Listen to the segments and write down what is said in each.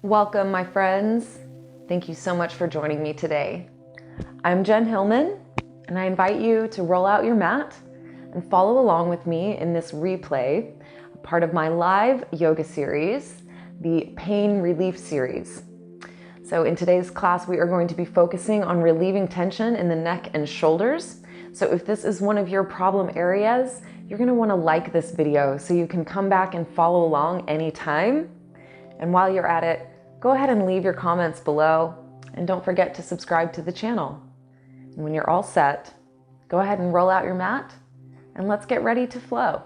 Welcome, my friends. Thank you so much for joining me today. I'm Jen Hilman, and I invite you to roll out your mat and follow along with me in this replay, part of my live yoga series, the Pain Relief Series. So in today's class, we are going to be focusing on relieving tension in the neck and shoulders. So if this is one of your problem areas, you're going to want to like this video so you can come back and follow along anytime. And while you're at it, go ahead and leave your comments below, and don't forget to subscribe to the channel. And when you're all set, go ahead and roll out your mat, and let's get ready to flow.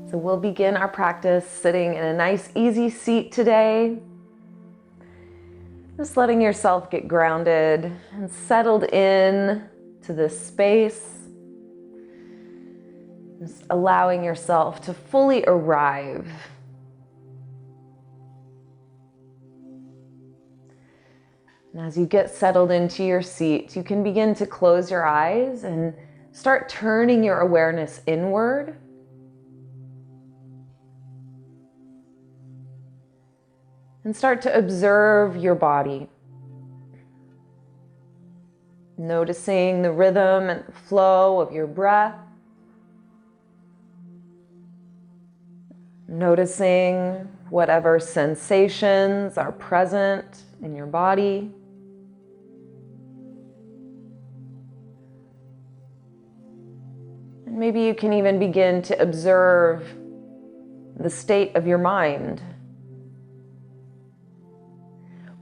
So we'll begin our practice sitting in a nice, easy seat today. Just letting yourself get grounded and settled in to this space. Just allowing yourself to fully arrive. And as you get settled into your seat, you can begin to close your eyes and start turning your awareness inward. And start to observe your body. Noticing the rhythm and flow of your breath. Noticing whatever sensations are present in your body. And maybe you can even begin to observe the state of your mind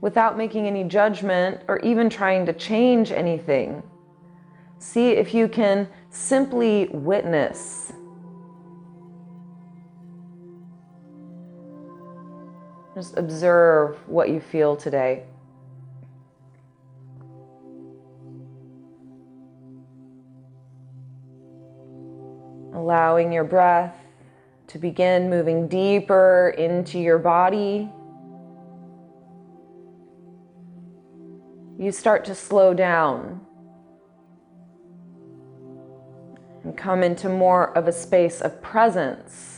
without making any judgment or even trying to change anything. See if you can simply witness. Just observe what you feel today. Allowing your breath to begin moving deeper into your body. You start to slow down and come into more of a space of presence.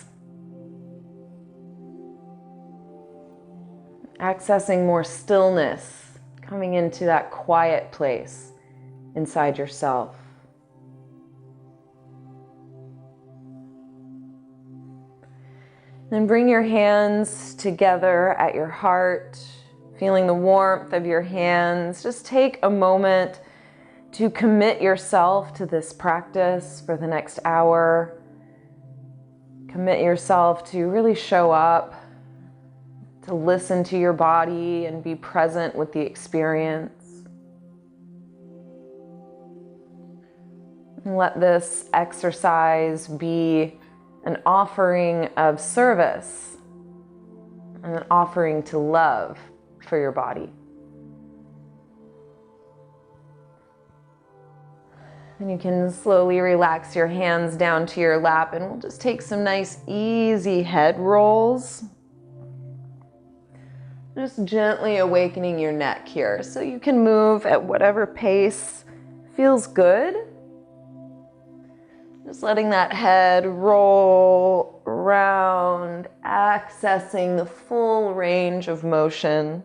Accessing more stillness, coming into that quiet place inside yourself. Then bring your hands together at your heart, feeling the warmth of your hands. Just take a moment to commit yourself to this practice for the next hour. Commit yourself to really show up, to listen to your body and be present with the experience. And let this exercise be an offering of service and an offering to love for your body. And you can slowly relax your hands down to your lap, and we'll just take some nice easy head rolls. Just gently awakening your neck here, so you can move at whatever pace feels good. Just letting that head roll around, accessing the full range of motion.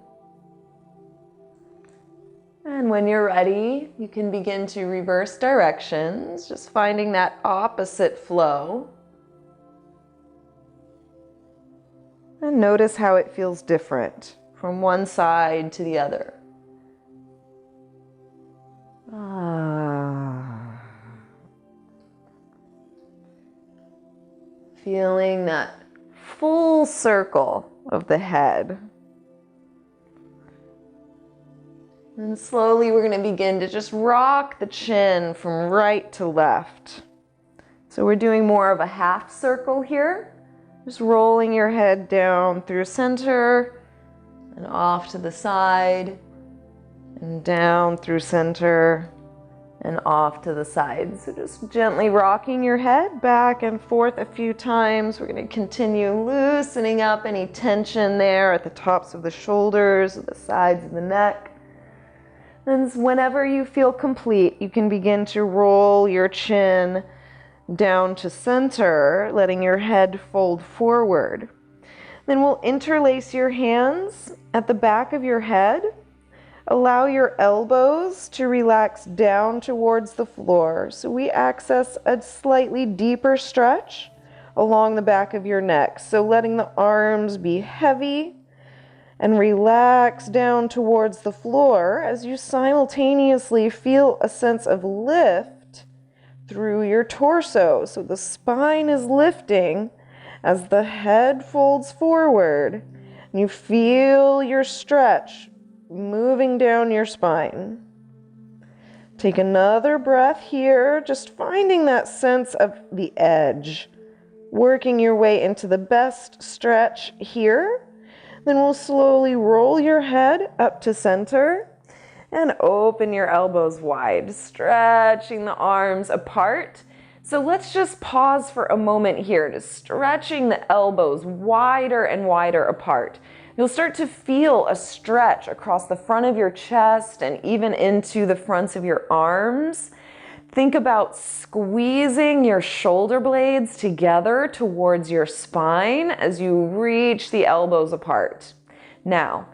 And when you're ready, you can begin to reverse directions, just finding that opposite flow. And notice how it feels different from one side to the other. Feeling that full circle of the head. And slowly we're going to begin to just rock the chin from right to left. So we're doing more of a half circle here. Just rolling your head down through center and off to the side and down through center and off to the side. So just gently rocking your head back and forth a few times. We're going to continue loosening up any tension there at the tops of the shoulders, the sides of the neck. And whenever you feel complete, you can begin to roll your chin down to center, letting your head fold forward. Then we'll interlace your hands at the back of your head. Allow your elbows to relax down towards the floor. So we access a slightly deeper stretch along the back of your neck. So letting the arms be heavy and relax down towards the floor as you simultaneously feel a sense of lift through your torso. So the spine is lifting as the head folds forward, and you feel your stretch moving down your spine. Take another breath here, just finding that sense of the edge, working your way into the best stretch here. Then we'll slowly roll your head up to center and open your elbows wide, stretching the arms apart. So let's just pause for a moment here, just stretching the elbows wider and wider apart. You'll start to feel a stretch across the front of your chest and even into the fronts of your arms. Think about squeezing your shoulder blades together towards your spine as you reach the elbows apart. Now,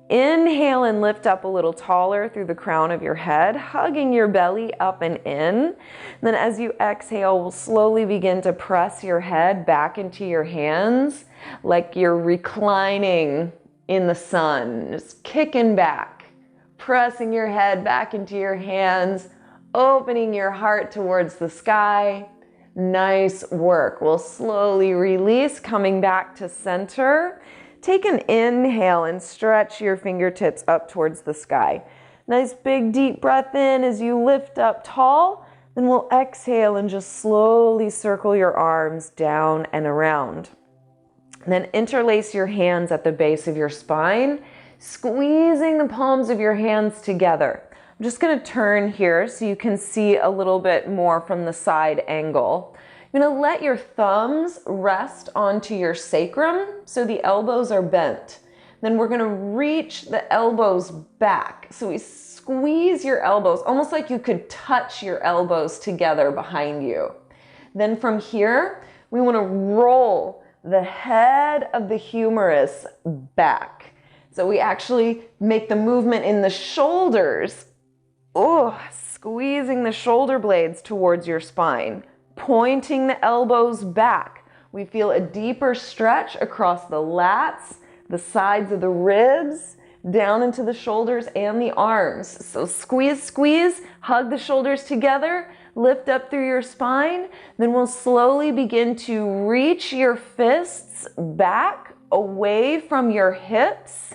inhale and lift up a little taller through the crown of your head, hugging your belly up and in. Then as you exhale, we'll slowly begin to press your head back into your hands like you're reclining in the sun, just kicking back, pressing your head back into your hands, opening your heart towards the sky. Nice work. We'll slowly release, coming back to center. Take an inhale and stretch your fingertips up towards the sky. Nice big deep breath in as you lift up tall. Then we'll exhale and just slowly circle your arms down and around. Then interlace your hands at the base of your spine, squeezing the palms of your hands together. I'm just going to turn here so you can see a little bit more from the side angle. You're going to let your thumbs rest onto your sacrum so the elbows are bent. Then we're going to reach the elbows back. So we squeeze your elbows, almost like you could touch your elbows together behind you. Then from here, we want to roll the head of the humerus back. So we actually make the movement in the shoulders. Squeezing the shoulder blades towards your spine. Pointing the elbows back. We feel a deeper stretch across the lats, the sides of the ribs, down into the shoulders and the arms. So squeeze, squeeze, hug the shoulders together, lift up through your spine. Then we'll slowly begin to reach your fists back away from your hips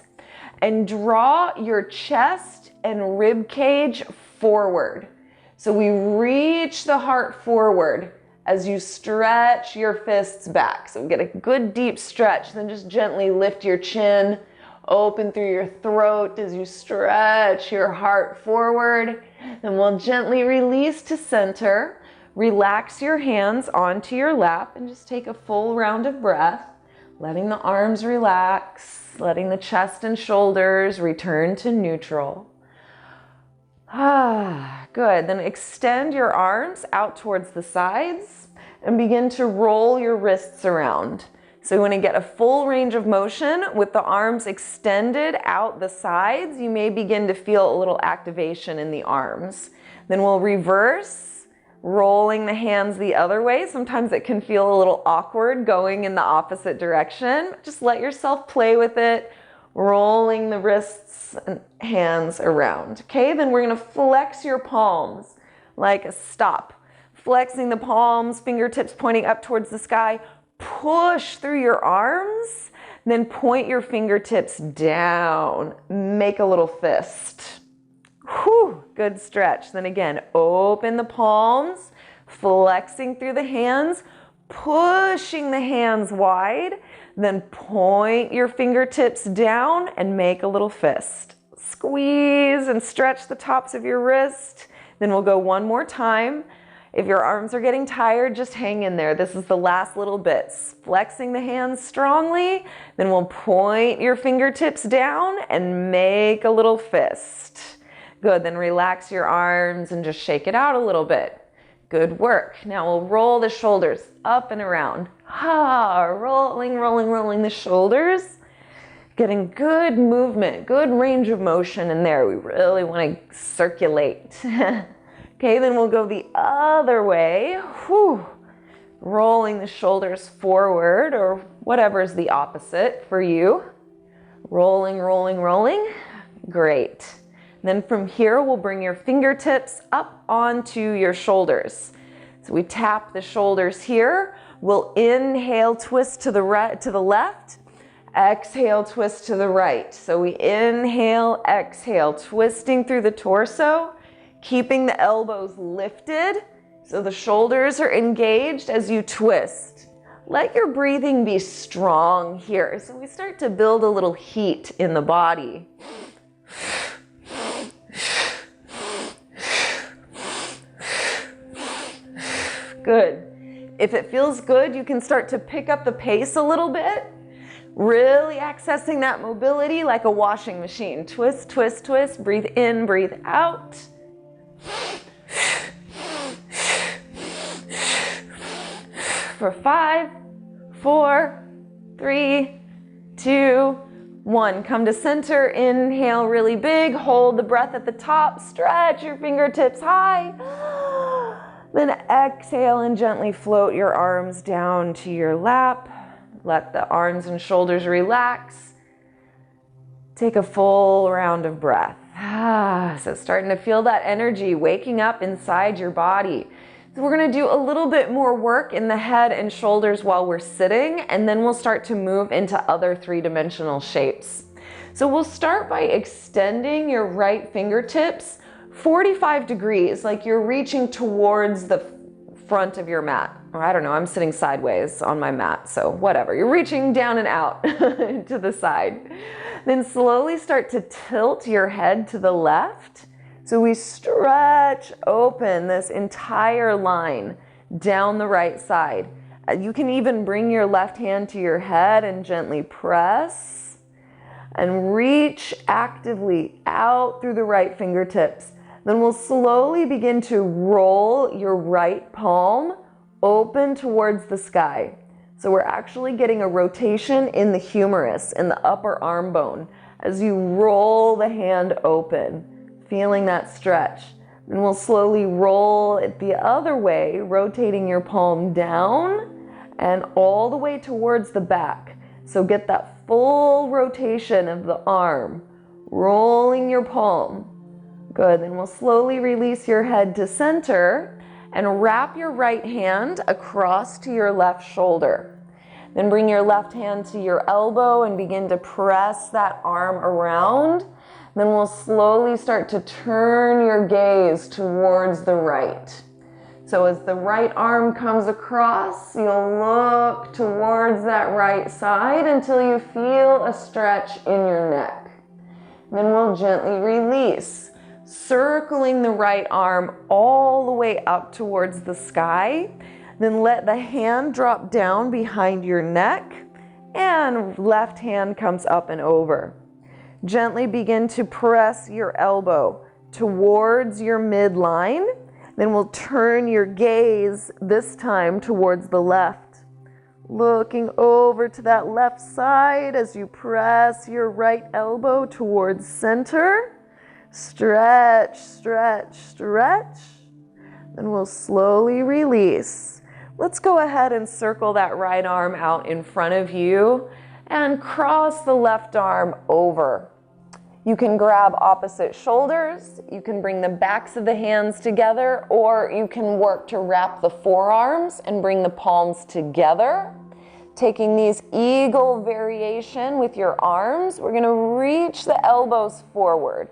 and draw your chest and rib cage forward. So we reach the heart forward as you stretch your fists back. So get a good deep stretch, then just gently lift your chin, open through your throat as you stretch your heart forward. Then we'll gently release to center. Relax your hands onto your lap and just take a full round of breath, letting the arms relax, letting the chest and shoulders return to neutral. Good. Then extend your arms out towards the sides and begin to roll your wrists around. So you want to get a full range of motion with the arms extended out the sides. You may begin to feel a little activation in the arms. Then we'll reverse, rolling the hands the other way. Sometimes it can feel a little awkward going in the opposite direction. Just let yourself play with it, rolling the wrists and hands around. Okay, then we're going to flex your palms like a stop. Flexing the palms, fingertips pointing up towards the sky. Push through your arms, then point your fingertips down. Make a little fist. Whew, good stretch. Then again, open the palms, flexing through the hands, pushing the hands wide, then point your fingertips down and make a little fist. Squeeze and stretch the tops of your wrist. Then we'll go one more time. If your arms are getting tired, just hang in there. This is the last little bits. Flexing the hands strongly, then we'll point your fingertips down and make a little fist. Good, then relax your arms and just shake it out a little bit. Good work. Now we'll roll the shoulders up and around. Rolling, rolling, rolling the shoulders. Getting good movement, good range of motion in there. We really want to circulate. Okay, then we'll go the other way. Rolling the shoulders forward, or whatever is the opposite for you. Rolling, rolling, rolling. Great. Then from here, we'll bring your fingertips up onto your shoulders. So we tap the shoulders here. We'll inhale, twist to the right, to the left. Exhale, twist to the right. So we inhale, exhale, twisting through the torso, keeping the elbows lifted so the shoulders are engaged as you twist. Let your breathing be strong here. So we start to build a little heat in the body. Good. If it feels good, you can start to pick up the pace a little bit, really accessing that mobility like a washing machine. Twist, twist, twist, breathe in, breathe out. For 5, 4, 3, 2, 1. Come to center, inhale really big, hold the breath at the top, stretch your fingertips high. Then exhale and gently float your arms down to your lap. Let the arms and shoulders relax. Take a full round of breath. So starting to feel that energy waking up inside your body. So we're going to do a little bit more work in the head and shoulders while we're sitting, and then we'll start to move into other three-dimensional shapes. So we'll start by extending your right fingertips 45 degrees, like you're reaching towards the front of your mat. Or I don't know, I'm sitting sideways on my mat, so whatever. You're reaching down and out to the side. Then slowly start to tilt your head to the left. So we stretch open this entire line down the right side. You can even bring your left hand to your head and gently press and reach actively out through the right fingertips. Then we'll slowly begin to roll your right palm open towards the sky. So we're actually getting a rotation in the humerus, in the upper arm bone, as you roll the hand open, feeling that stretch. Then we'll slowly roll it the other way, rotating your palm down and all the way towards the back. So get that full rotation of the arm, rolling your palm. Good, then we'll slowly release your head to center and wrap your right hand across to your left shoulder. Then bring your left hand to your elbow and begin to press that arm around. Then we'll slowly start to turn your gaze towards the right. So as the right arm comes across, you'll look towards that right side until you feel a stretch in your neck. Then we'll gently release, circling the right arm all the way up towards the sky. Then let the hand drop down behind your neck and left hand comes up and over. Gently begin to press your elbow towards your midline. Then we'll turn your gaze this time towards the left. Looking over to that left side as you press your right elbow towards center. Stretch, stretch, stretch. Then we'll slowly release. Let's go ahead and circle that right arm out in front of you and cross the left arm over. You can grab opposite shoulders, you can bring the backs of the hands together, or you can work to wrap the forearms and bring the palms together. Taking these eagle variation with your arms, we're gonna reach the elbows forward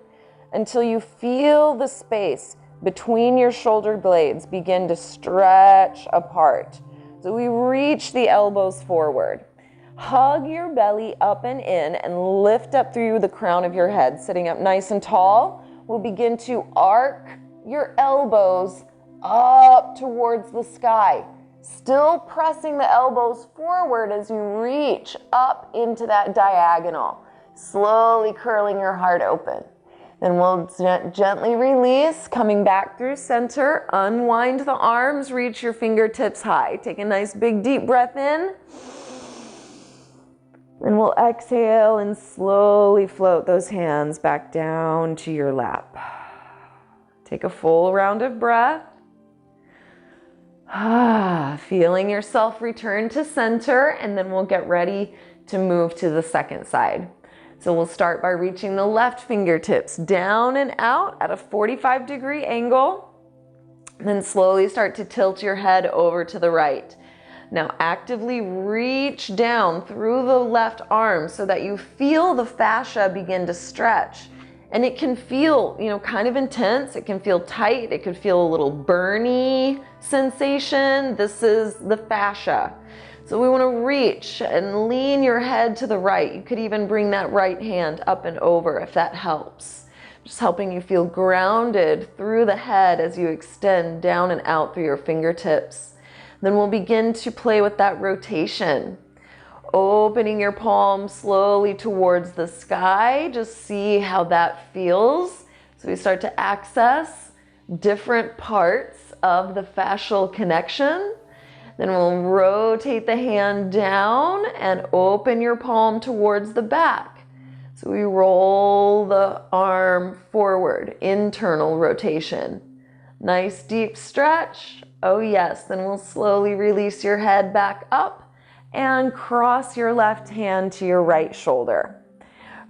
until you feel the space between your shoulder blades begin to stretch apart. So we reach the elbows forward. Hug your belly up and in and lift up through the crown of your head. Sitting up nice and tall, we'll begin to arc your elbows up towards the sky. Still pressing the elbows forward as you reach up into that diagonal. Slowly curling your heart open. Then we'll gently release, coming back through center. Unwind the arms, reach your fingertips high. Take a nice big deep breath in. And we'll exhale and slowly float those hands back down to your lap. Take a full round of breath. Feeling yourself return to center, and then we'll get ready to move to the second side. So we'll start by reaching the left fingertips down and out at a 45-degree angle. And then slowly start to tilt your head over to the right. Now actively reach down through the left arm so that you feel the fascia begin to stretch. And it can feel, kind of intense. It can feel tight. It could feel a little burny sensation. This is the fascia. So we want to reach and lean your head to the right. You could even bring that right hand up and over if that helps. Just helping you feel grounded through the head as you extend down and out through your fingertips. Then we'll begin to play with that rotation. Opening your palm slowly towards the sky. Just see how that feels. So we start to access different parts of the fascial connection. Then we'll rotate the hand down and open your palm towards the back. So we roll the arm forward, internal rotation. Nice deep stretch. Oh yes, then we'll slowly release your head back up and cross your left hand to your right shoulder.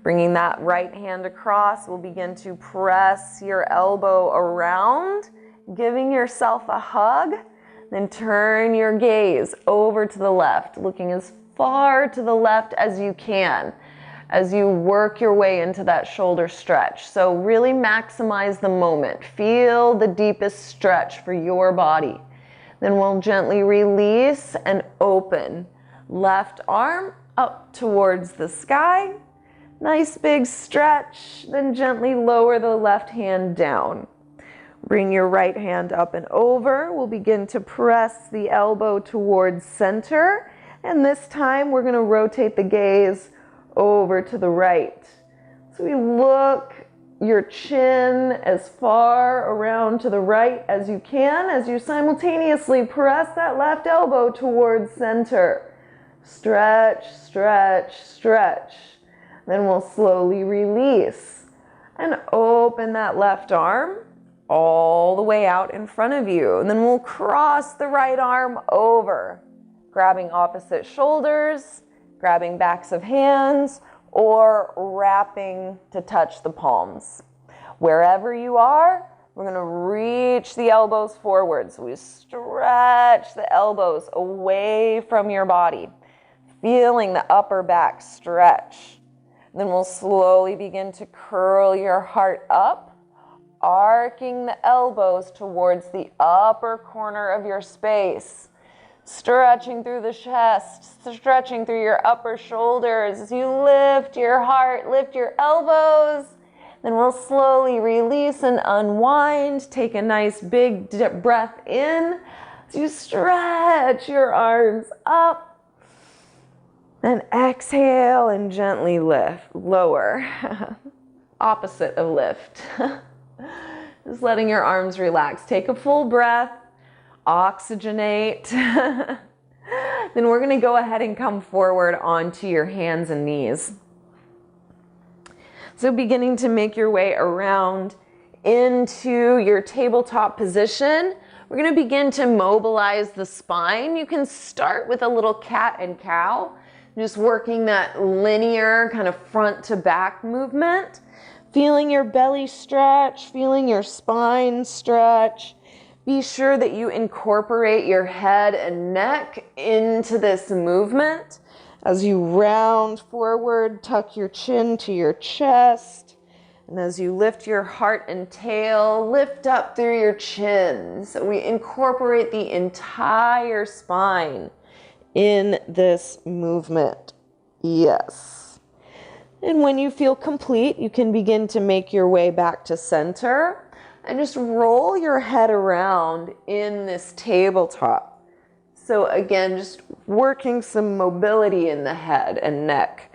Bringing that right hand across, we'll begin to press your elbow around, giving yourself a hug. Then turn your gaze over to the left, looking as far to the left as you can as you work your way into that shoulder stretch. So really maximize the moment. Feel the deepest stretch for your body. Then we'll gently release and open. Left arm up towards the sky. Nice big stretch. Then gently lower the left hand down. Bring your right hand up and over. We'll begin to press the elbow towards center. And this time we're going to rotate the gaze over to the right. So we look your chin as far around to the right as you can as you simultaneously press that left elbow towards center. Stretch, stretch, stretch. Then we'll slowly release and open that left arm all the way out in front of you. And then we'll cross the right arm over, grabbing opposite shoulders, grabbing backs of hands, or wrapping to touch the palms. Wherever you are, we're going to reach the elbows forward. So we stretch the elbows away from your body, feeling the upper back stretch. Then we'll slowly begin to curl your heart up, arcing the elbows towards the upper corner of your space. Stretching through the chest, stretching through your upper shoulders as you lift your heart, lift your elbows. Then we'll slowly release and unwind. Take a nice big deep breath in as you stretch your arms up. Then exhale and gently lift, lower. Opposite of lift. Just letting your arms relax. Take a full breath. Oxygenate. Then we're going to go ahead and come forward onto your hands and knees. So beginning to make your way around into your tabletop position, we're going to begin to mobilize the spine. You can start with a little cat and cow, just working that linear kind of front to back movement, feeling your belly stretch, feeling your spine stretch. Be sure that you incorporate your head and neck into this movement. As you round forward, tuck your chin to your chest. And as you lift your heart and tail, lift up through your chin. So we incorporate the entire spine in this movement. Yes. And when you feel complete, you can begin to make your way back to center. And just roll your head around in this tabletop. So again, just working some mobility in the head and neck.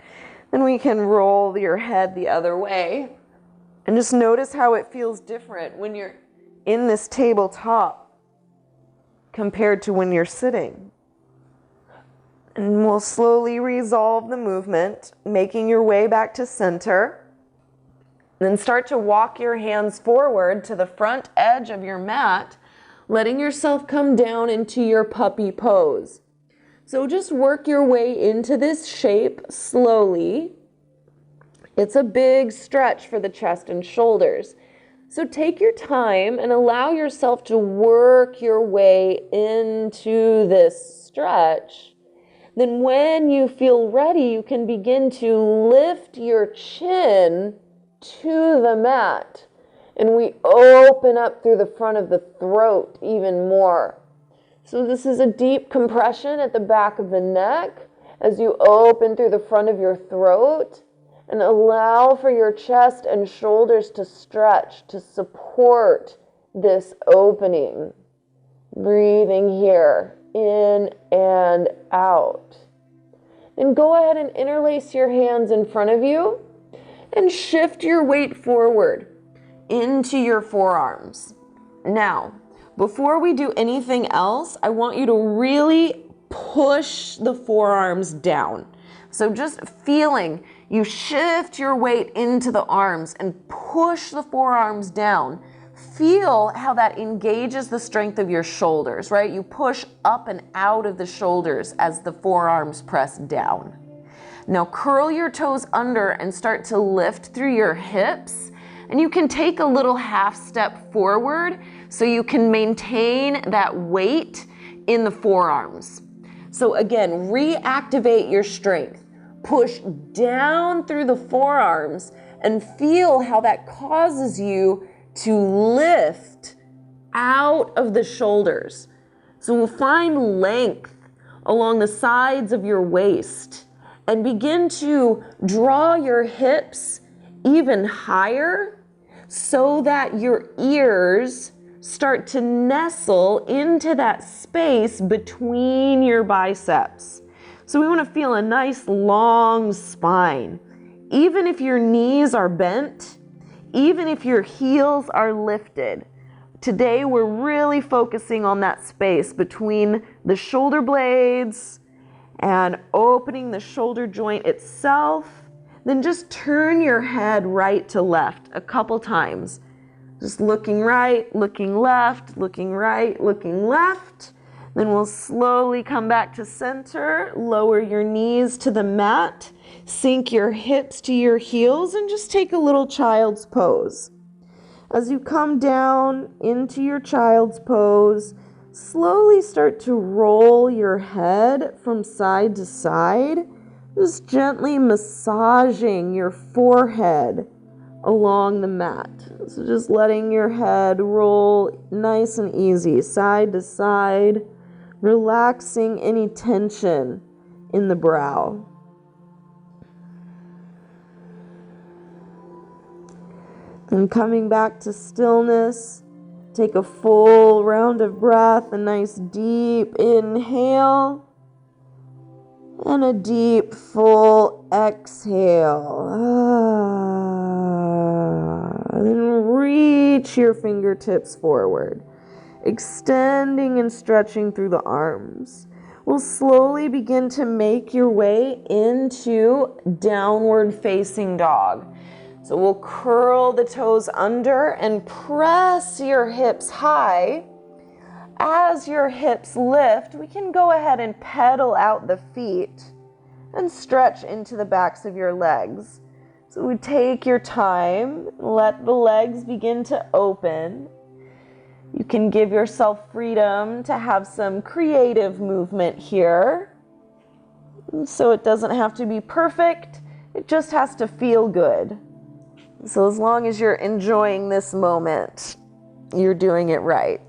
Then we can roll your head the other way. And just notice how it feels different when you're in this tabletop compared to when you're sitting. And we'll slowly resolve the movement, making your way back to center. Then start to walk your hands forward to the front edge of your mat, letting yourself come down into your puppy pose. So just work your way into this shape slowly. It's a big stretch for the chest and shoulders. So take your time and allow yourself to work your way into this stretch. Then when you feel ready, you can begin to lift your chin to the mat. And we open up through the front of the throat even more. So this is a deep compression at the back of the neck as you open through the front of your throat and allow for your chest and shoulders to stretch to support this opening. Breathing here, in and out. Then go ahead and interlace your hands in front of you and shift your weight forward into your forearms. Now, before we do anything else, I want you to really push the forearms down. So just feeling, you shift your weight into the arms and push the forearms down. Feel how that engages the strength of your shoulders, right? You push up and out of the shoulders as the forearms press down. Now curl your toes under and start to lift through your hips. And you can take a little half step forward so you can maintain that weight in the forearms. So again, reactivate your strength. Push down through the forearms and feel how that causes you to lift out of the shoulders. So we'll find length along the sides of your waist and begin to draw your hips even higher so that your ears start to nestle into that space between your biceps. So we want to feel a nice long spine. Even if your knees are bent, even if your heels are lifted, today we're really focusing on that space between the shoulder blades and opening the shoulder joint itself. Then just turn your head right to left a couple times. Just looking right, looking left, looking right, looking left. Then we'll slowly come back to center, lower your knees to the mat, sink your hips to your heels, and just take a little child's pose. As you come down into your child's pose, slowly start to roll your head from side to side, just gently massaging your forehead along the mat. So just letting your head roll nice and easy, side to side, relaxing any tension in the brow. And coming back to stillness, take a full round of breath, a nice deep inhale, and a deep, full exhale. Then reach your fingertips forward, extending and stretching through the arms. We'll slowly begin to make your way into downward facing dog. So we'll curl the toes under and press your hips high. As your hips lift, we can go ahead and pedal out the feet and stretch into the backs of your legs. So we take your time, let the legs begin to open. You can give yourself freedom to have some creative movement here. So it doesn't have to be perfect, it just has to feel good. So as long as you're enjoying this moment, you're doing it right.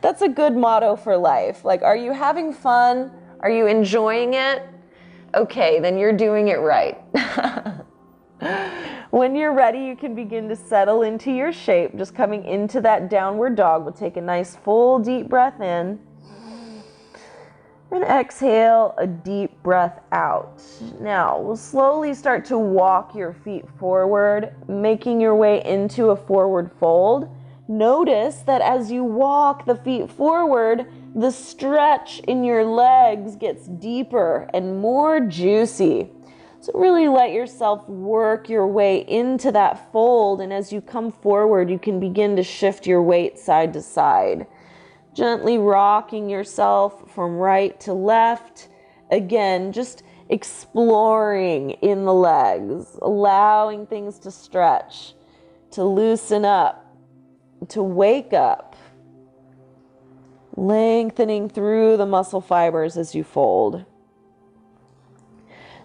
That's a good motto for life. Like, are you having fun? Are you enjoying it? Okay, then you're doing it right. When you're ready, you can begin to settle into your shape. Just coming into that downward dog. We'll take a nice full deep breath in. And exhale a deep breath out. Now we'll slowly start to walk your feet forward, making your way into a forward fold. Notice that as you walk the feet forward, the stretch in your legs gets deeper and more juicy. So really let yourself work your way into that fold, and as you come forward, you can begin to shift your weight side to side. Gently rocking yourself from right to left. Again, just exploring in the legs, allowing things to stretch, to loosen up, to wake up, lengthening through the muscle fibers as you fold.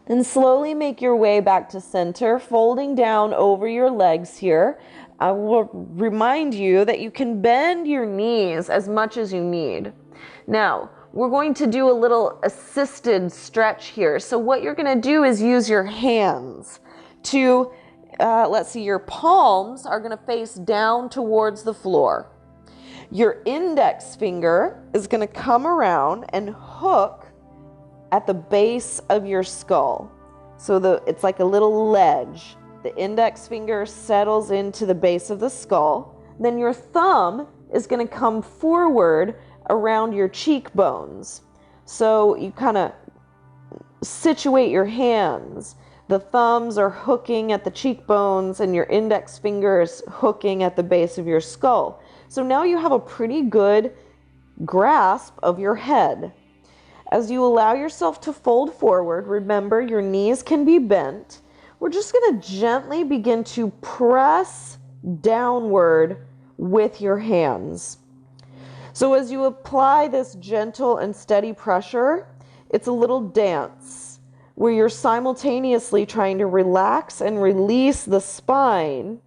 Then slowly make your way back to center, folding down over your legs here. I will remind you that you can bend your knees as much as you need. Now, we're going to do a little assisted stretch here. So what you're going to do is use your hands to, let's see, your palms are going to face down towards the floor. Your index finger is going to come around and hook at the base of your skull. So it's like a little ledge. The index finger settles into the base of the skull. Then your thumb is going to come forward around your cheekbones. So you kind of situate your hands. The thumbs are hooking at the cheekbones and your index finger is hooking at the base of your skull. So now you have a pretty good grasp of your head. As you allow yourself to fold forward, remember your knees can be bent. We're just going to gently begin to press downward with your hands. So as you apply this gentle and steady pressure, it's a little dance where you're simultaneously trying to relax and release the spine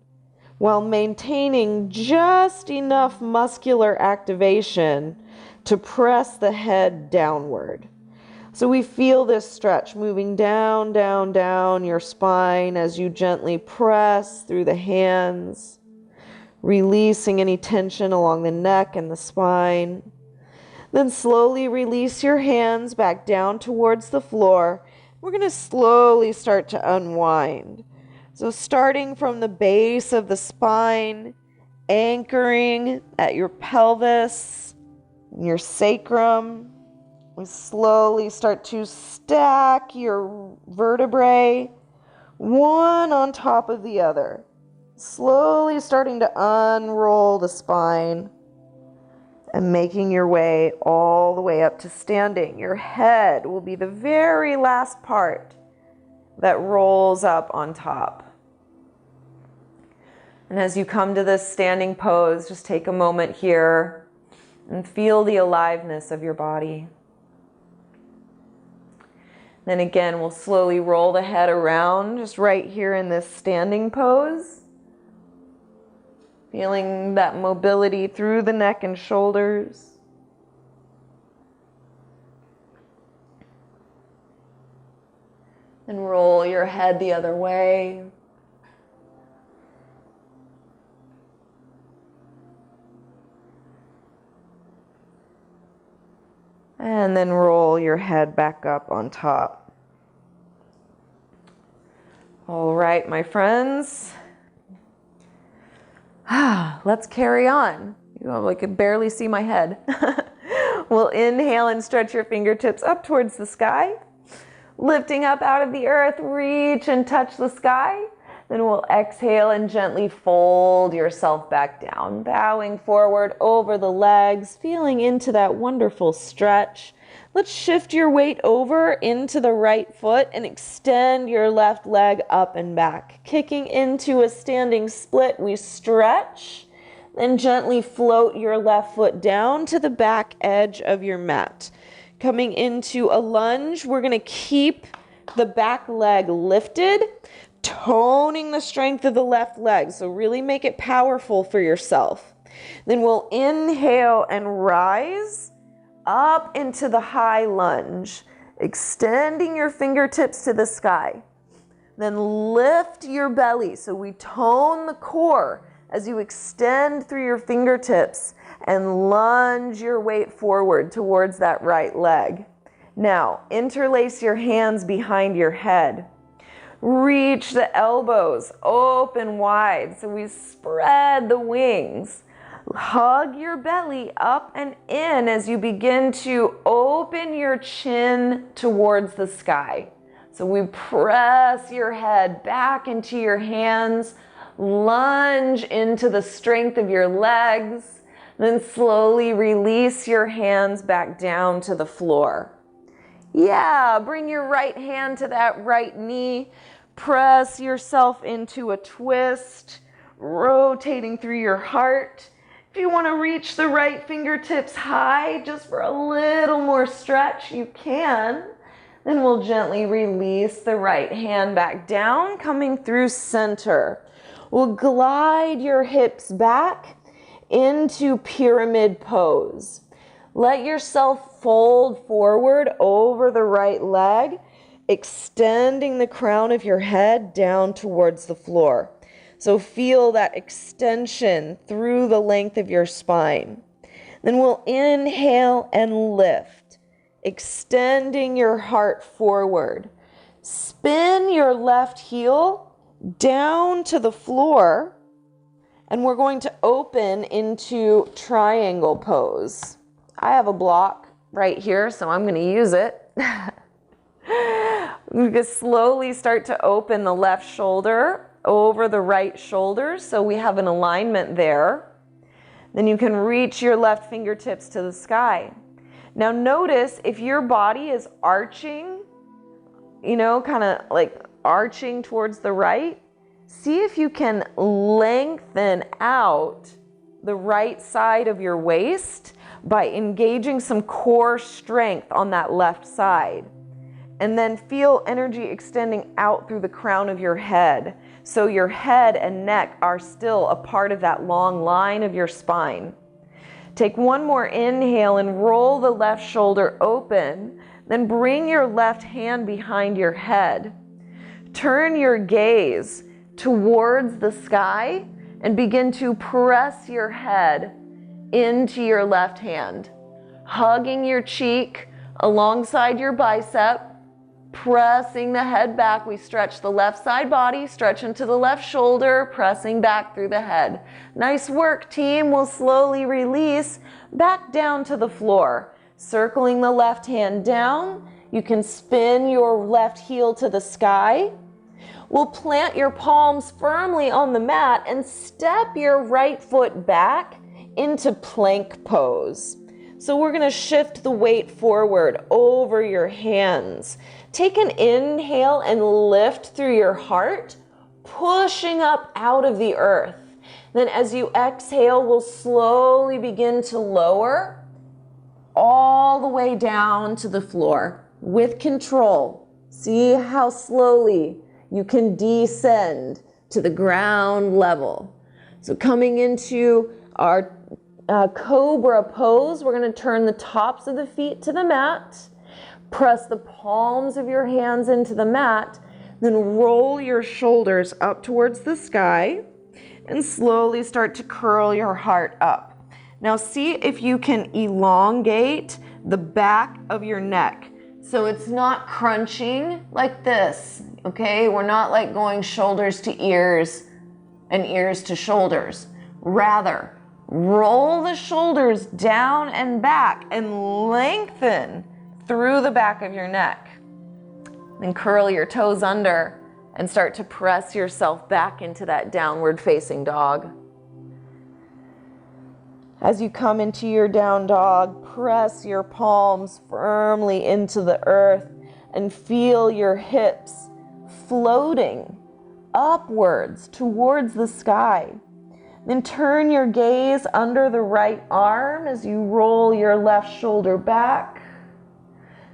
while maintaining just enough muscular activation to press the head downward. So we feel this stretch moving down, down, down your spine as you gently press through the hands, releasing any tension along the neck and the spine. Then slowly release your hands back down towards the floor. We're going to slowly start to unwind. So starting from the base of the spine, anchoring at your pelvis, your sacrum. We slowly start to stack your vertebrae, one on top of the other. Slowly starting to unroll the spine and making your way all the way up to standing. Your head will be the very last part that rolls up on top. And as you come to this standing pose, just take a moment here and feel the aliveness of your body. Then again, we'll slowly roll the head around, just right here in this standing pose. Feeling that mobility through the neck and shoulders. Then roll your head the other way. And then roll your head back up on top. All right, my friends. Let's carry on. You know, I can barely see my head. We'll inhale and stretch your fingertips up towards the sky. Lifting up out of the earth, reach and touch the sky. Then we'll exhale and gently fold yourself back down, bowing forward over the legs, feeling into that wonderful stretch. Let's shift your weight over into the right foot and extend your left leg up and back. Kicking into a standing split, we stretch, then gently float your left foot down to the back edge of your mat. Coming into a lunge, we're going to keep the back leg lifted, toning the strength of the left leg. So really make it powerful for yourself. Then we'll inhale and rise up into the high lunge, extending your fingertips to the sky. Then lift your belly. So we tone the core as you extend through your fingertips and lunge your weight forward towards that right leg. Now, interlace your hands behind your head. Reach the elbows open wide so we spread the wings. Hug your belly up and in as you begin to open your chin towards the sky. So we press your head back into your hands, lunge into the strength of your legs, then slowly release your hands back down to the floor. Yeah, bring your right hand to that right knee. Press yourself into a twist, rotating through your heart. If you want to reach the right fingertips high, just for a little more stretch, you can. Then we'll gently release the right hand back down, coming through center. We'll glide your hips back into pyramid pose. Let yourself fold forward over the right leg, extending the crown of your head down towards the floor. So feel that extension through the length of your spine. Then we'll inhale and lift, extending your heart forward. Spin your left heel down to the floor, and we're going to open into triangle pose. I have a block right here, so I'm going to use it. We can slowly start to open the left shoulder over the right shoulder, so we have an alignment there. Then you can reach your left fingertips to the sky. Now notice if your body is arching, kind of like arching towards the right, see if you can lengthen out the right side of your waist by engaging some core strength on that left side. And then feel energy extending out through the crown of your head. So your head and neck are still a part of that long line of your spine. Take one more inhale and roll the left shoulder open. Then bring your left hand behind your head. Turn your gaze towards the sky and begin to press your head into your left hand, hugging your cheek alongside your bicep, pressing the head back. We stretch the left side body, stretch into the left shoulder, pressing back through the head. Nice work, team. We'll slowly release back down to the floor, circling the left hand down. You can spin your left heel to the sky. We'll plant your palms firmly on the mat and step your right foot back into plank pose. So we're going to shift the weight forward over your hands. Take an inhale and lift through your heart, pushing up out of the earth. Then as you exhale, we'll slowly begin to lower all the way down to the floor with control. See how slowly you can descend to the ground level. So coming into our Cobra Pose, we're going to turn the tops of the feet to the mat. Press the palms of your hands into the mat. Then roll your shoulders up towards the sky and slowly start to curl your heart up. Now see if you can elongate the back of your neck. So it's not crunching like this, okay? We're not like going shoulders to ears and ears to shoulders. Rather, roll the shoulders down and back and lengthen through the back of your neck. Then curl your toes under and start to press yourself back into that downward facing dog. As you come into your down dog, press your palms firmly into the earth and feel your hips floating upwards towards the sky. Then turn your gaze under the right arm as you roll your left shoulder back.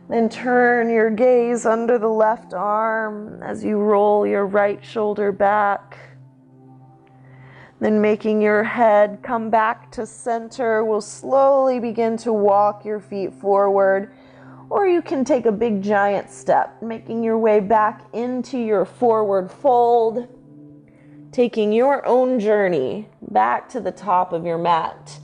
Then turn your gaze under the left arm as you roll your right shoulder back. Then making your head come back to center, we'll slowly begin to walk your feet forward. Or you can take a big giant step, making your way back into your forward fold, taking your own journey back to the top of your mat,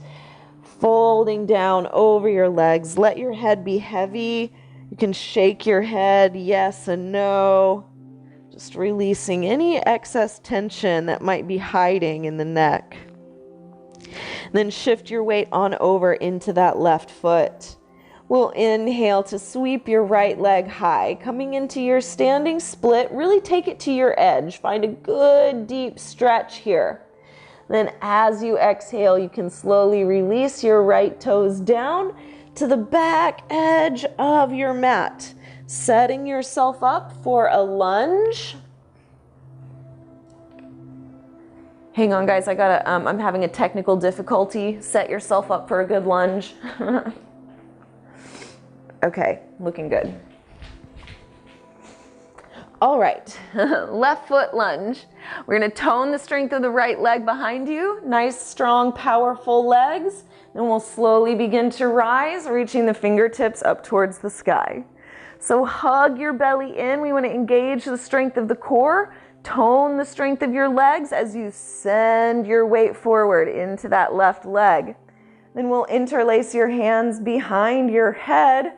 folding down over your legs. Let your head be heavy. You can shake your head yes and no, just releasing any excess tension that might be hiding in the neck. Then shift your weight on over into that left foot. We'll inhale to sweep your right leg high, coming into your standing split. Really take it to your edge. Find a good deep stretch here. Then as you exhale, you can slowly release your right toes down to the back edge of your mat, setting yourself up for a lunge. Hang on, guys, I'm having a technical difficulty. Set yourself up for a good lunge. Okay, looking good. All right, left foot lunge. We're gonna tone the strength of the right leg behind you. Nice, strong, powerful legs. Then we'll slowly begin to rise, reaching the fingertips up towards the sky. So hug your belly in. We wanna engage the strength of the core. Tone the strength of your legs as you send your weight forward into that left leg. Then we'll interlace your hands behind your head,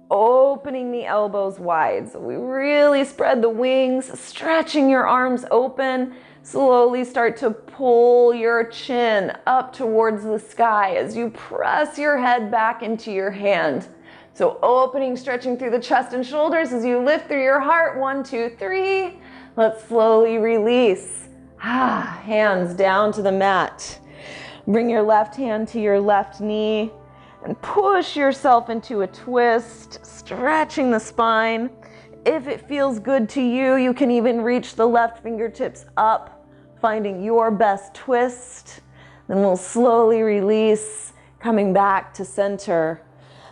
opening the elbows wide. So we really spread the wings, stretching your arms open. Slowly start to pull your chin up towards the sky as you press your head back into your hand. So opening, stretching through the chest and shoulders as you lift through your heart. 1, 2, 3. Let's slowly release. Hands down to the mat. Bring your left hand to your left knee and push yourself into a twist, stretching the spine. If it feels good to you, you can even reach the left fingertips up, finding your best twist. Then we'll slowly release, coming back to center.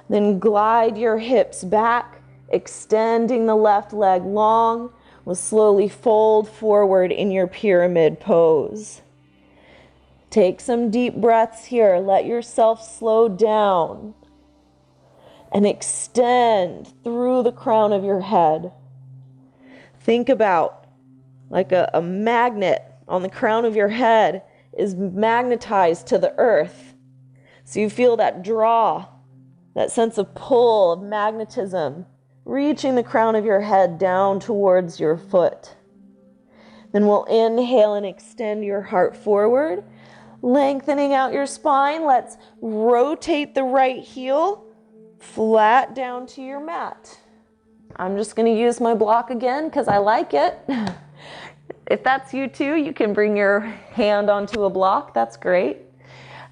Then glide your hips back, extending the left leg long. We'll slowly fold forward in your pyramid pose. Take some deep breaths here. Let yourself slow down and extend through the crown of your head. Think about like a magnet on the crown of your head is magnetized to the earth. So you feel that draw, that sense of pull, of magnetism, reaching the crown of your head down towards your foot. Then we'll inhale and extend your heart forward. Lengthening out your spine, let's rotate the right heel flat down to your mat. I'm just going to use my block again because I like it. If that's you too, you can bring your hand onto a block. That's great.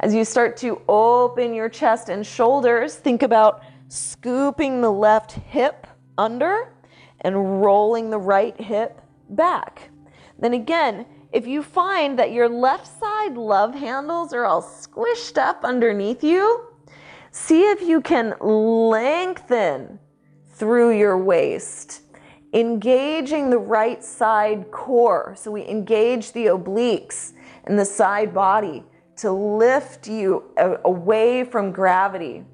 As you start to open your chest and shoulders, think about scooping the left hip under and rolling the right hip back. Then again, if you find that your left side love handles are all squished up underneath you, see if you can lengthen through your waist, engaging the right side core. So we engage the obliques and the side body to lift you away from gravity.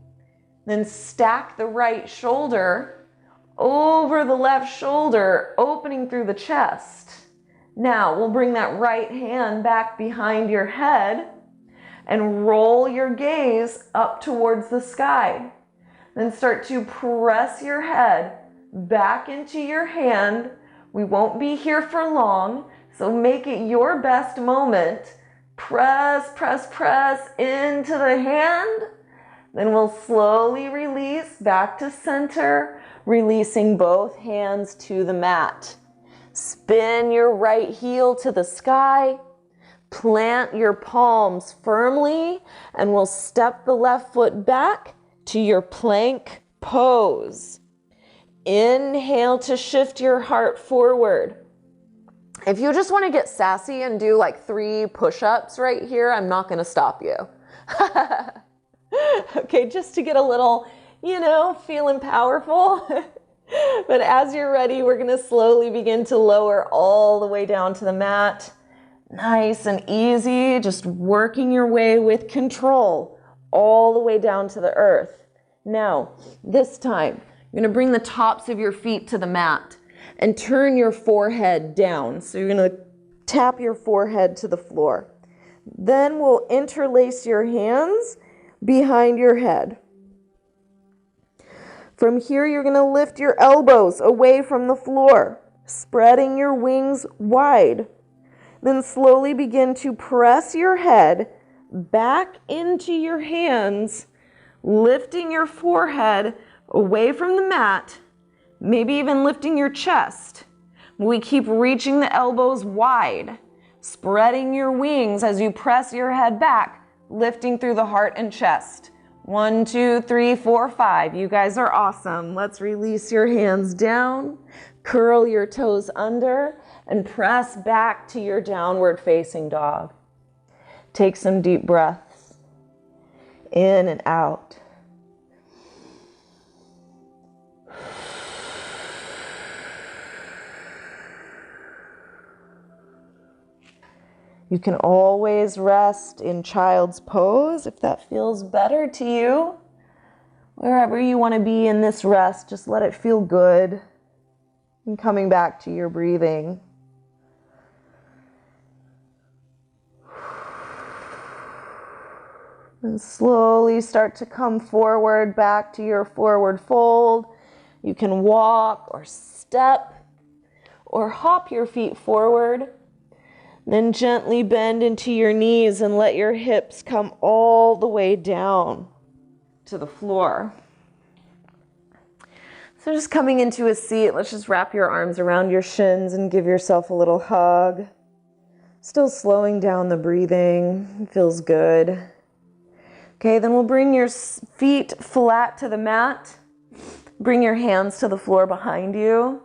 Then stack the right shoulder over the left shoulder, opening through the chest. Now we'll bring that right hand back behind your head and roll your gaze up towards the sky. Then start to press your head back into your hand. We won't be here for long, so make it your best moment. Press, press, press into the hand. Then we'll slowly release back to center, releasing both hands to the mat. Spin your right heel to the sky. Plant your palms firmly, and we'll step the left foot back to your plank pose. Inhale to shift your heart forward. If you just want to get sassy and do like 3 push-ups right here, I'm not going to stop you. Okay, just to get a little, feeling powerful. But as you're ready, we're going to slowly begin to lower all the way down to the mat. Nice and easy, just working your way with control all the way down to the earth. Now, this time, you're going to bring the tops of your feet to the mat and turn your forehead down. So you're going to tap your forehead to the floor. Then we'll interlace your hands behind your head. From here, you're going to lift your elbows away from the floor, spreading your wings wide. Then slowly begin to press your head back into your hands, lifting your forehead away from the mat, maybe even lifting your chest. We keep reaching the elbows wide, spreading your wings as you press your head back, lifting through the heart and chest. 1, 2, 3, 4, 5. You guys are awesome. Let's release your hands down, curl your toes under, and press back to your downward facing dog. Take some deep breaths in and out. You can always rest in child's pose if that feels better to you. Wherever you want to be in this rest, just let it feel good. And coming back to your breathing. And slowly start to come forward back to your forward fold. You can walk or step or hop your feet forward. Then gently bend into your knees and let your hips come all the way down to the floor. So just coming into a seat, let's just wrap your arms around your shins and give yourself a little hug. Still slowing down the breathing, it feels good. Okay, then we'll bring your feet flat to the mat. Bring your hands to the floor behind you.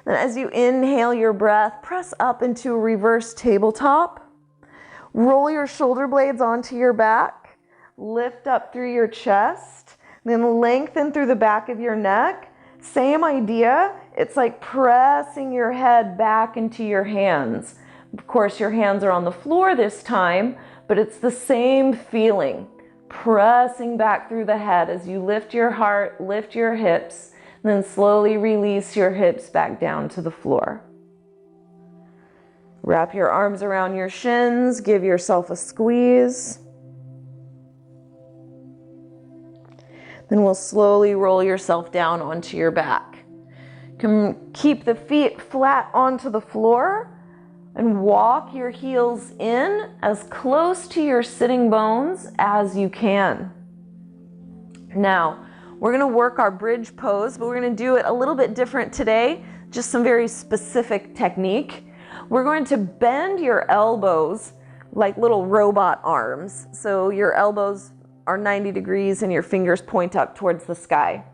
And as you inhale your breath, press up into a reverse tabletop. Roll your shoulder blades onto your back. Lift up through your chest. Then lengthen through the back of your neck. Same idea. It's like pressing your head back into your hands. Of course, your hands are on the floor this time, but it's the same feeling. Pressing back through the head as you lift your heart, lift your hips, then slowly release your hips back down to the floor. Wrap your arms around your shins, give yourself a squeeze. Then we'll slowly roll yourself down onto your back. You can keep the feet flat onto the floor and walk your heels in as close to your sitting bones as you can. Now, we're going to work our bridge pose, but we're going to do it a little bit different today, just some very specific technique. We're going to bend your elbows like little robot arms. So your elbows are 90 degrees and your fingers point up towards the sky.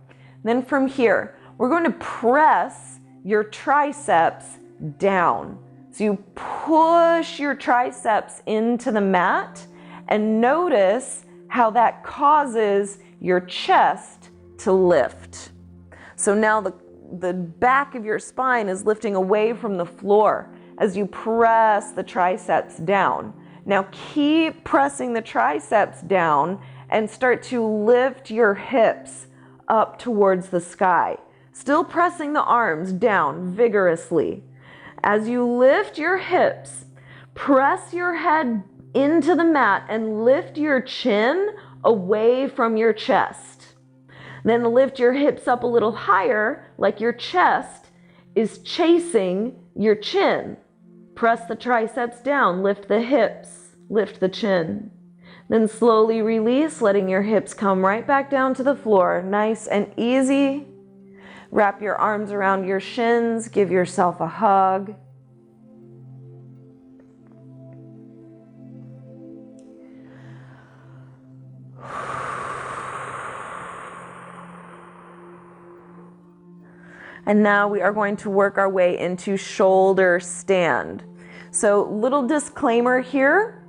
Then from here, we're going to press your triceps down. So you push your triceps into the mat and notice how that causes your chest to lift. So now the back of your spine is lifting away from the floor as you press the triceps down. Now keep pressing the triceps down and start to lift your hips up towards the sky. Still pressing the arms down vigorously. As you lift your hips, press your head into the mat and lift your chin away from your chest. Then lift your hips up a little higher, like your chest is chasing your chin. Press the triceps down, lift the hips, lift the chin. Then slowly release, letting your hips come right back down to the floor. Nice and easy. Wrap your arms around your shins, give yourself a hug. And now we are going to work our way into shoulder stand. So little disclaimer here.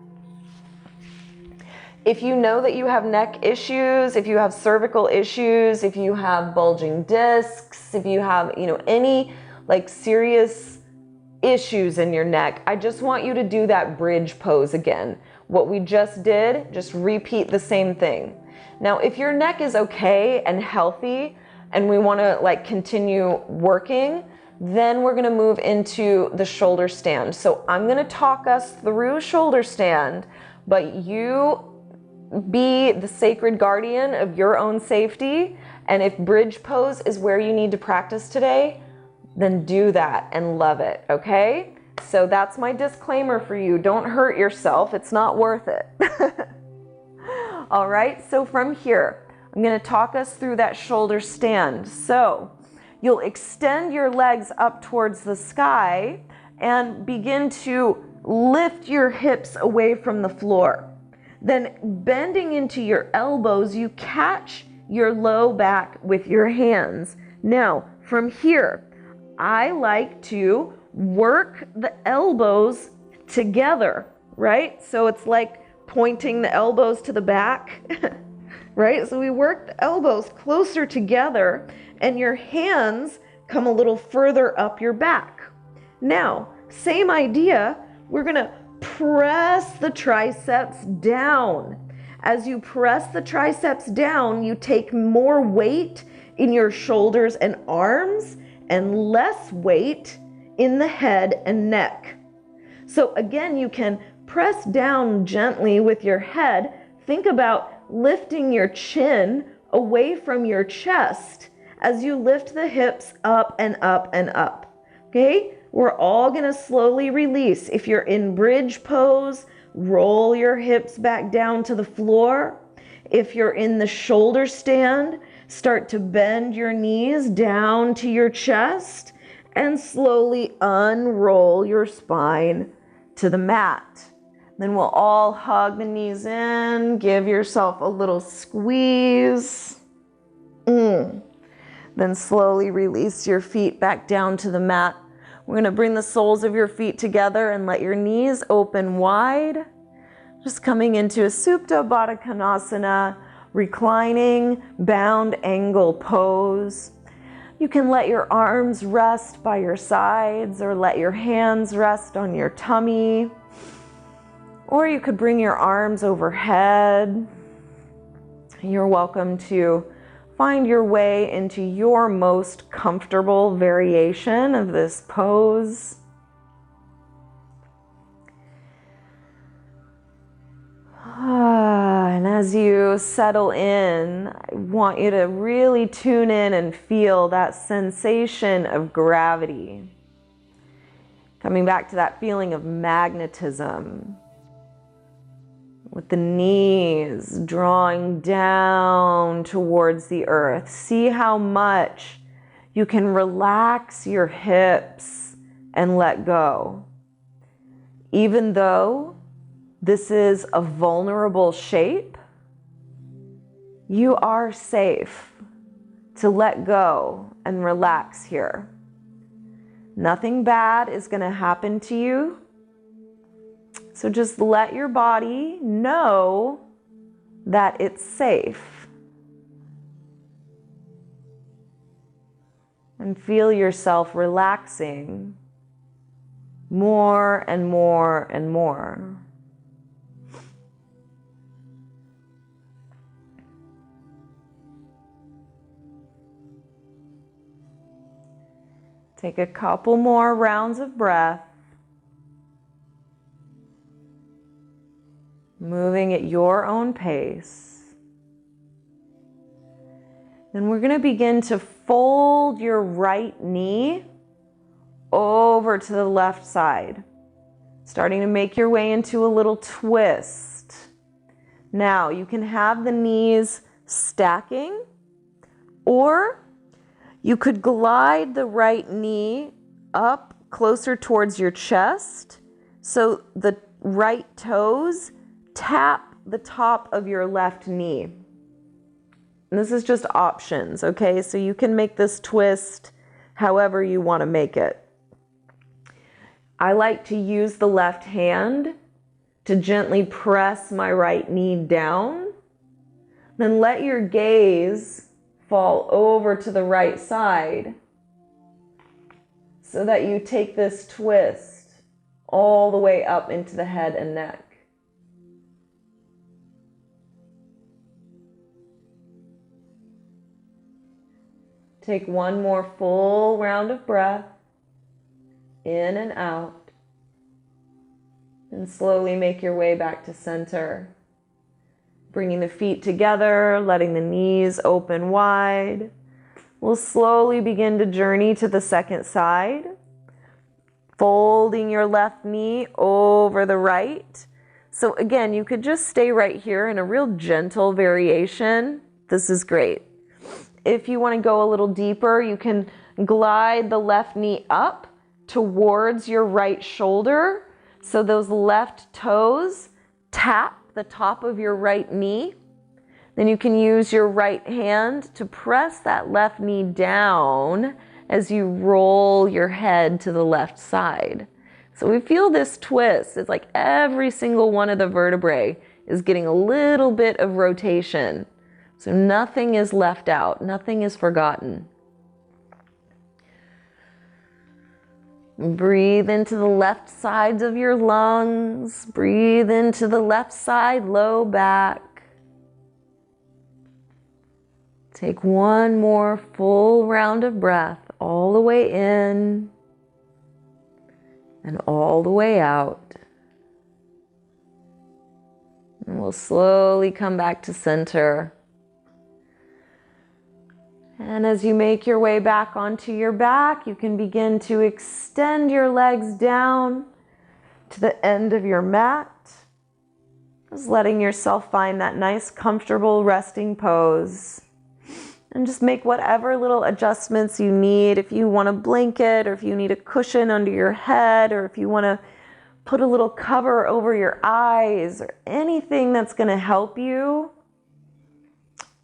If you know that you have neck issues, if you have cervical issues, if you have bulging discs, if you have, any like serious issues in your neck, I just want you to do that bridge pose again. What we just did, just repeat the same thing. Now, if your neck is okay and healthy, and we want to continue working, then we're going to move into the shoulder stand. So I'm going to talk us through shoulder stand, but you be the sacred guardian of your own safety And if bridge pose is where you need to practice today, then do that and love it, okay? So that's my disclaimer for you. Don't hurt yourself. It's not worth it. All right, so from here, I'm going to talk us through that shoulder stand. So you'll extend your legs up towards the sky and begin to lift your hips away from the floor. Then bending into your elbows, you catch your low back with your hands. Now, from here, I like to work the elbows together, right? So it's like pointing the elbows to the back, right? So we work the elbows closer together and your hands come a little further up your back. Now, same idea, we're gonna press the triceps down. As you press the triceps down, you take more weight in your shoulders and arms and less weight in the head and neck. So again, you can press down gently with your head. Think about lifting your chin away from your chest as you lift the hips up and up and up. Okay? We're all going to slowly release. If you're in bridge pose, roll your hips back down to the floor. If you're in the shoulder stand, start to bend your knees down to your chest and slowly unroll your spine to the mat. Then we'll all hug the knees in, give yourself a little squeeze. Then slowly release your feet back down to the mat. We're going to bring the soles of your feet together and let your knees open wide. Just coming into a Supta Badakanasana, reclining, bound angle pose. You can let your arms rest by your sides or let your hands rest on your tummy. Or you could bring your arms overhead. You're welcome to find your way into your most comfortable variation of this pose. And as you settle in, I want you to really tune in and feel that sensation of gravity. Coming back to that feeling of magnetism. With the knees drawing down towards the earth. See how much you can relax your hips and let go. Even though this is a vulnerable shape, you are safe to let go and relax here. Nothing bad is going to happen to you. So just let your body know that it's safe. And feel yourself relaxing more and more and more. Take a couple more rounds of breath. Moving at your own pace. Then we're going to begin to fold your right knee over to the left side, starting to make your way into a little twist. Now, you can have the knees stacking, or you could glide the right knee up closer towards your chest so the right toes tap the top of your left knee. And this is just options, okay? So you can make this twist however you want to make it. I like to use the left hand to gently press my right knee down. Then let your gaze fall over to the right side so that you take this twist all the way up into the head and neck. Take one more full round of breath, in and out, and slowly make your way back to center. Bringing the feet together, letting the knees open wide. We'll slowly begin to journey to the second side. Folding your left knee over the right. So again, you could just stay right here in a real gentle variation. This is great. If you want to go a little deeper, you can glide the left knee up towards your right shoulder. So those left toes tap the top of your right knee. Then you can use your right hand to press that left knee down as you roll your head to the left side. So we feel this twist. It's like every single one of the vertebrae is getting a little bit of rotation. So nothing is left out, nothing is forgotten. Breathe into the left sides of your lungs. Breathe into the left side, low back. Take one more full round of breath all the way in and all the way out. And we'll slowly come back to center. And as you make your way back onto your back, you can begin to extend your legs down to the end of your mat. Just letting yourself find that nice, comfortable resting pose. And just make whatever little adjustments you need. If you want a blanket, or if you need a cushion under your head, or if you want to put a little cover over your eyes, or anything that's going to help you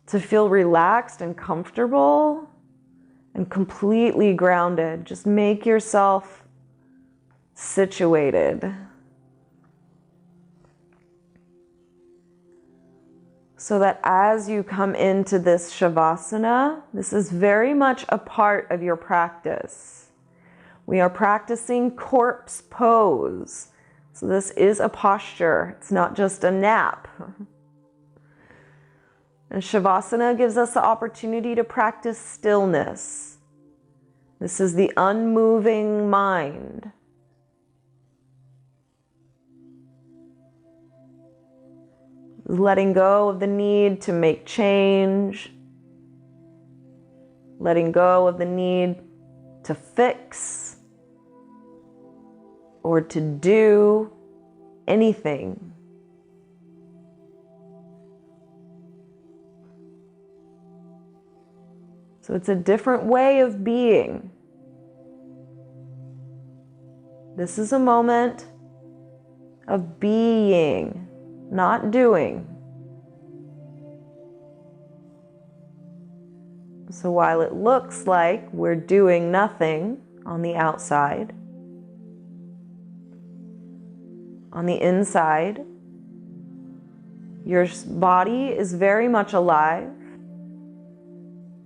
to feel relaxed and comfortable and completely grounded. Just make yourself situated. So that as you come into this Savasana, this is very much a part of your practice. We are practicing corpse pose. So this is a posture. It's not just a nap. And Savasana gives us the opportunity to practice stillness. This is the unmoving mind. Letting go of the need to make change. Letting go of the need to fix or to do anything. So it's a different way of being. This is a moment of being, not doing. So while it looks like we're doing nothing on the outside, on the inside, your body is very much alive,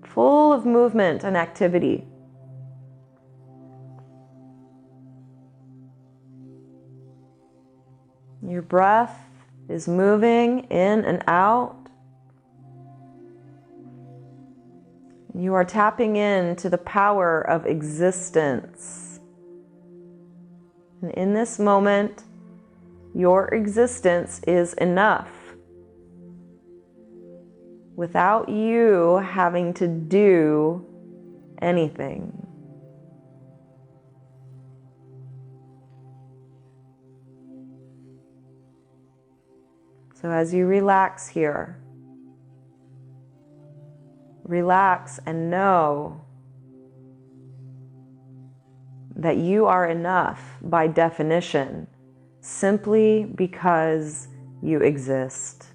full of movement and activity. Your breath is moving in and out. You are tapping into the power of existence. And in this moment, your existence is enough, without you having to do anything. So as you relax here, relax and know that you are enough by definition, simply because you exist.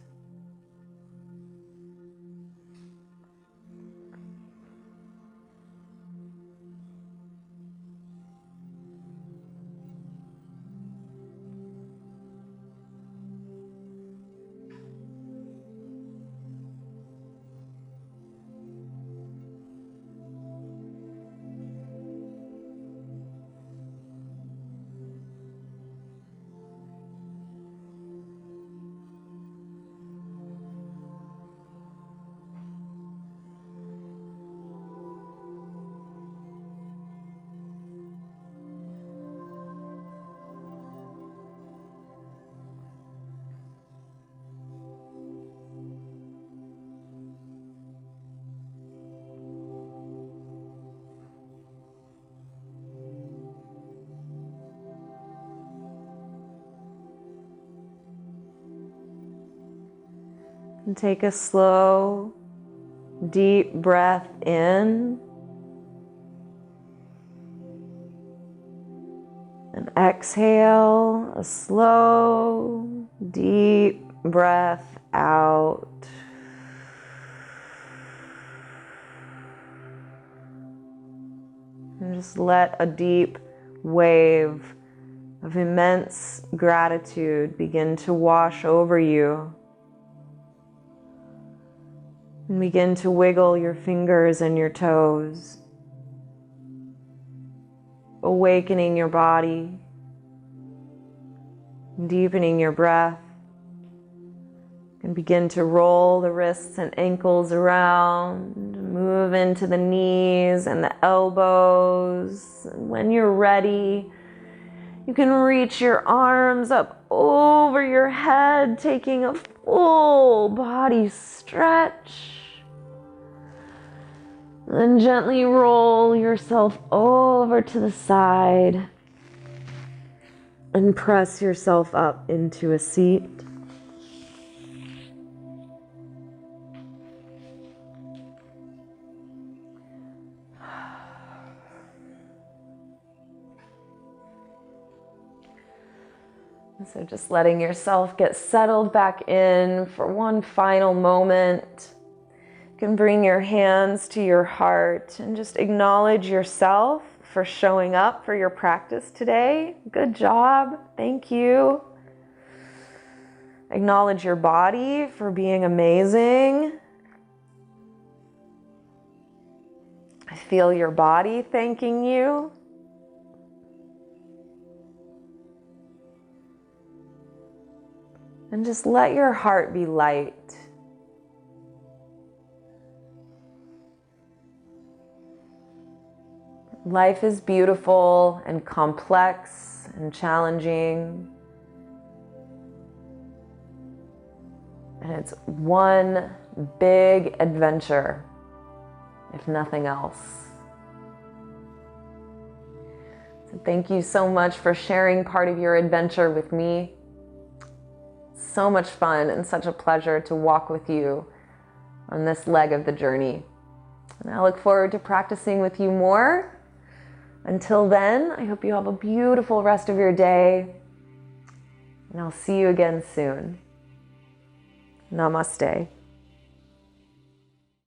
And take a slow, deep breath in. And exhale, a slow, deep breath out. And just let a deep wave of immense gratitude begin to wash over you. And begin to wiggle your fingers and your toes, awakening your body, deepening your breath. And begin to roll the wrists and ankles around, move into the knees and the elbows. And when you're ready, you can reach your arms up over your head, taking a full body stretch. Then gently roll yourself over to the side and press yourself up into a seat. So just letting yourself get settled back in for one final moment. You can bring your hands to your heart and just acknowledge yourself for showing up for your practice today. Good job. Thank you. Acknowledge your body for being amazing. I feel your body thanking you. And just let your heart be light. Life is beautiful and complex and challenging. And it's one big adventure, if nothing else. So thank you so much for sharing part of your adventure with me. So much fun and such a pleasure to walk with you on this leg of the journey. And I look forward to practicing with you more. Until then, I hope you have a beautiful rest of your day, and I'll see you again soon. Namaste.